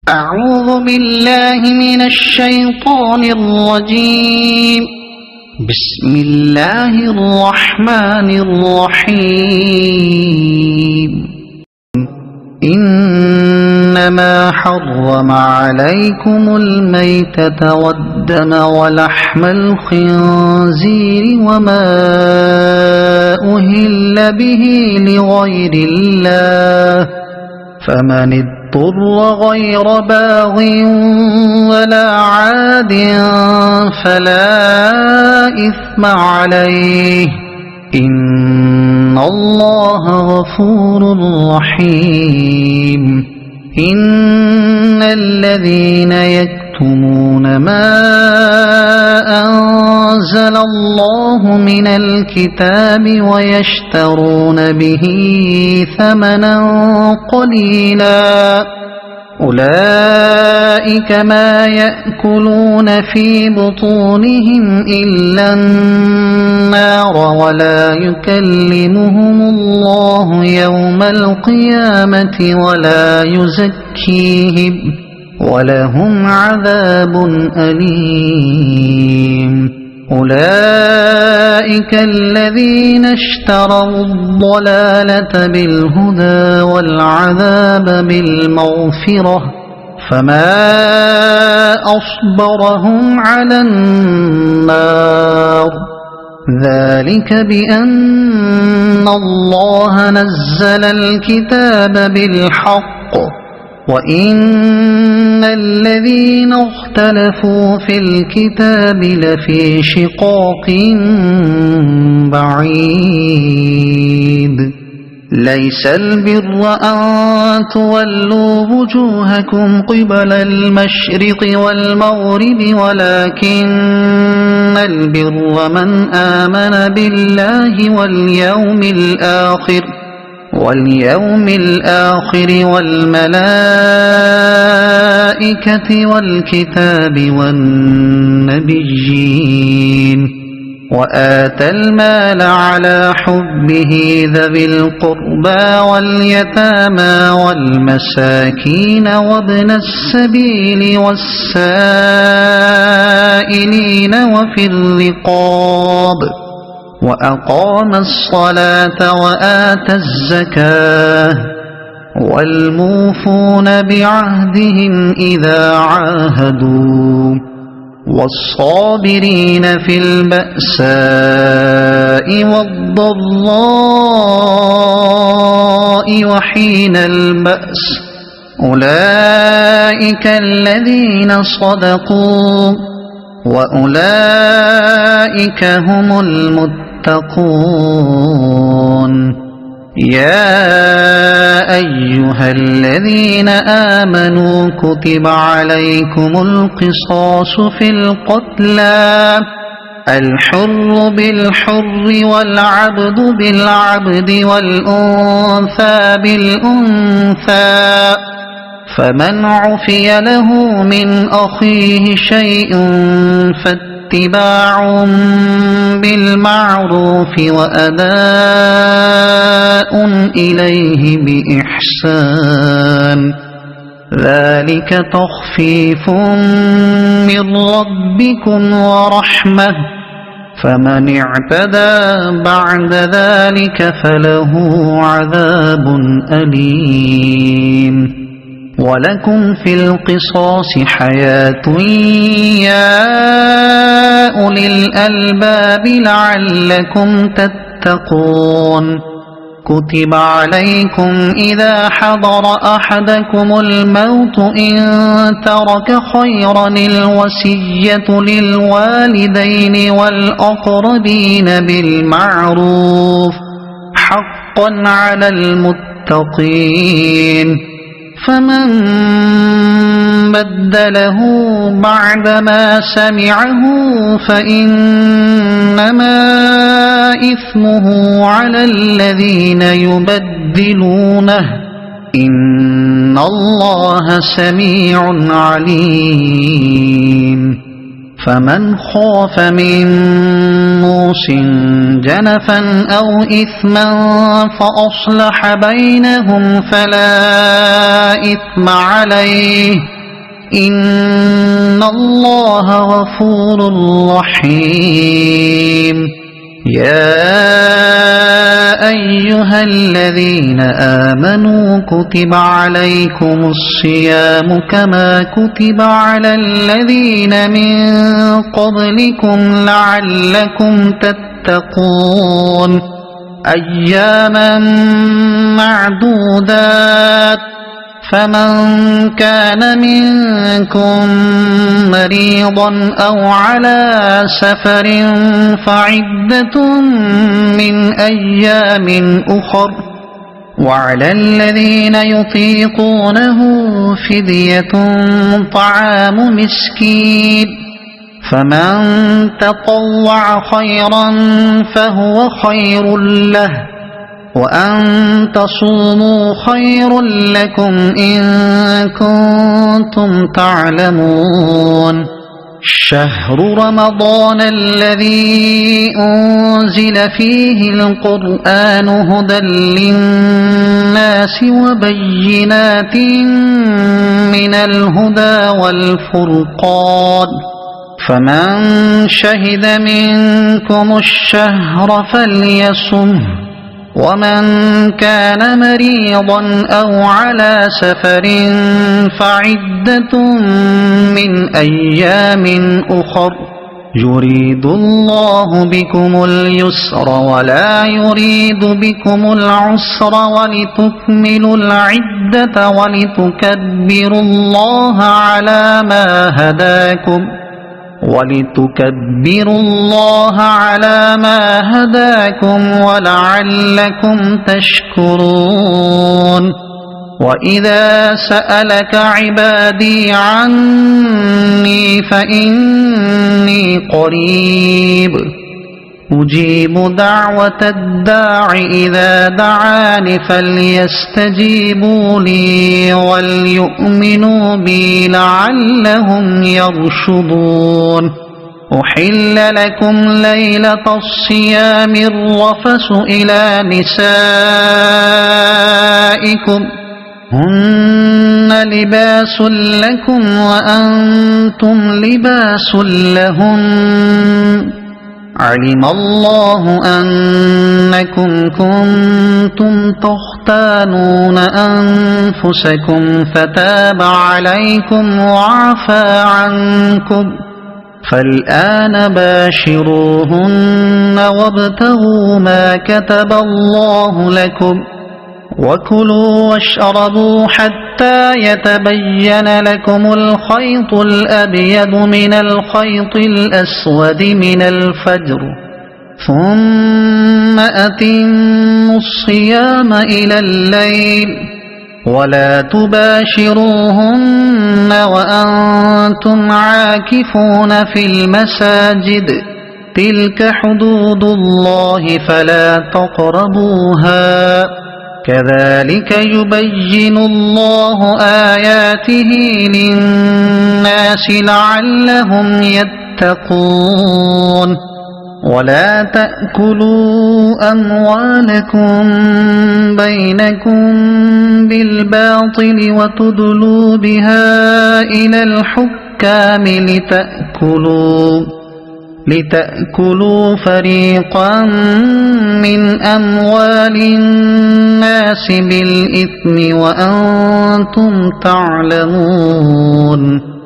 أعوذ بالله من الشيطان الرجيم. بسم الله الرحمن الرحيم. إنما حرم عليكم الميتة والدم ولحم الخنزير وما أهل به لغير الله، فمن اضطر غير باغ ولا عاد فلا إثم عليه، إن الله غفور رحيم. إن الذين يكتمون ما أنزل الله من الكتاب ويشترون به ثمنا قليلا أولئك ما يأكلون في بطونهم إلا النار، ولا يكلمهم الله يوم القيامة ولا يزكيهم ولهم عذاب أليم. أولئك الذين اشتروا الضلالة بالهدى والعذاب بالمغفرة، فما أصبرهم على النار. ذلك بأن الله نزل الكتاب بالحق، وإن الذين اختلفوا في الكتاب لفي شقاق بعيد. ليس البر أن تولوا وجوهكم قبل المشرق والمغرب، ولكن البر من آمن بالله واليوم الآخر والملائكة والكتاب والنبيين، وآتى المال على حبه ذوي القربى واليتامى والمساكين وابن السبيل والسائلين وفي الرقاب، وأقام الصلاة وآتى الزكاة، والموفون بعهدهم إذا عاهدوا، والصابرين في البأساء والضراء وحين البأس، أولئك الذين صدقوا وأولئك هم المتقون. يا أيها الذين آمنوا كتب عليكم القصاص في القتلى، الحر بالحر والعبد بالعبد والأنثى بالأنثى، فمن عفي له من أخيه شيء فاتباع بالمعروف وأداء إليه بإحسان، ذلك تخفيف من ربكم ورحمة، فمن اعتدى بعد ذلك فله عذاب أليم. ولكم في القصاص حياة يا أولي الألباب لعلكم تتقون. كتب عليكم إذا حضر أحدكم الموت إن ترك خيرا الوصية للوالدين والأقربين بالمعروف حقا على المتقين، فمن بدله بعدما سمعه فإنما إثمه على الذين يبدلونه، إن الله سميع عليم. فمن خاف من موص جنفا أو إثما فأصلح بينهم فلا إثم عليه إن الله غفور رحيم يا أيها الذين آمنوا كتب عليكم الصيام كما كتب على الذين من قبلكم لعلكم تتقون أياما معدودات فمن كان منكم مريضا أو على سفر فعدة من أيام أخر وعلى الذين يطيقونه فدية طعام مسكين فمن تطوع خيرا فهو خير له وأن تصوموا خير لكم إن كنتم تعلمون شهر رمضان الذي أنزل فيه القرآن هدى للناس وبينات من الهدى والفرقان فمن شهد منكم الشهر فليصمه ومن كان مريضا أو على سفر فعدة من أيام أخر يريد الله بكم اليسر ولا يريد بكم العسر ولتكملوا العدة ولتكبروا الله على ما هداكم ولعلكم تشكرون وإذا سألك عبادي عني فإني قريب أجيب دعوة الداع إذا دعاني فليستجيبوا لي وليؤمنوا بي لعلهم يرشدون أحل لكم ليلة الصيام الرفث إلى نسائكم هن لباس لكم وأنتم لباس لهن علم الله أنكم كنتم تختانون أنفسكم فتاب عليكم وعفى عنكم فالآن باشروهن وابتغوا ما كتب الله لكم وكلوا واشربوا حتى يتبين لكم الخيط الأبيض من الخيط الأسود من الفجر ثم أتموا الصيام إلى الليل ولا تباشروهن وأنتم عاكفون في المساجد تلك حدود الله فلا تقربوها كذلك يبين الله آياته للناس لعلهم يتقون ولا تأكلوا أموالكم بينكم بالباطل وتدلوا بها إلى الحكام لتأكلوا فريقا من أموال الناس بالإثم وأنتم تعلمون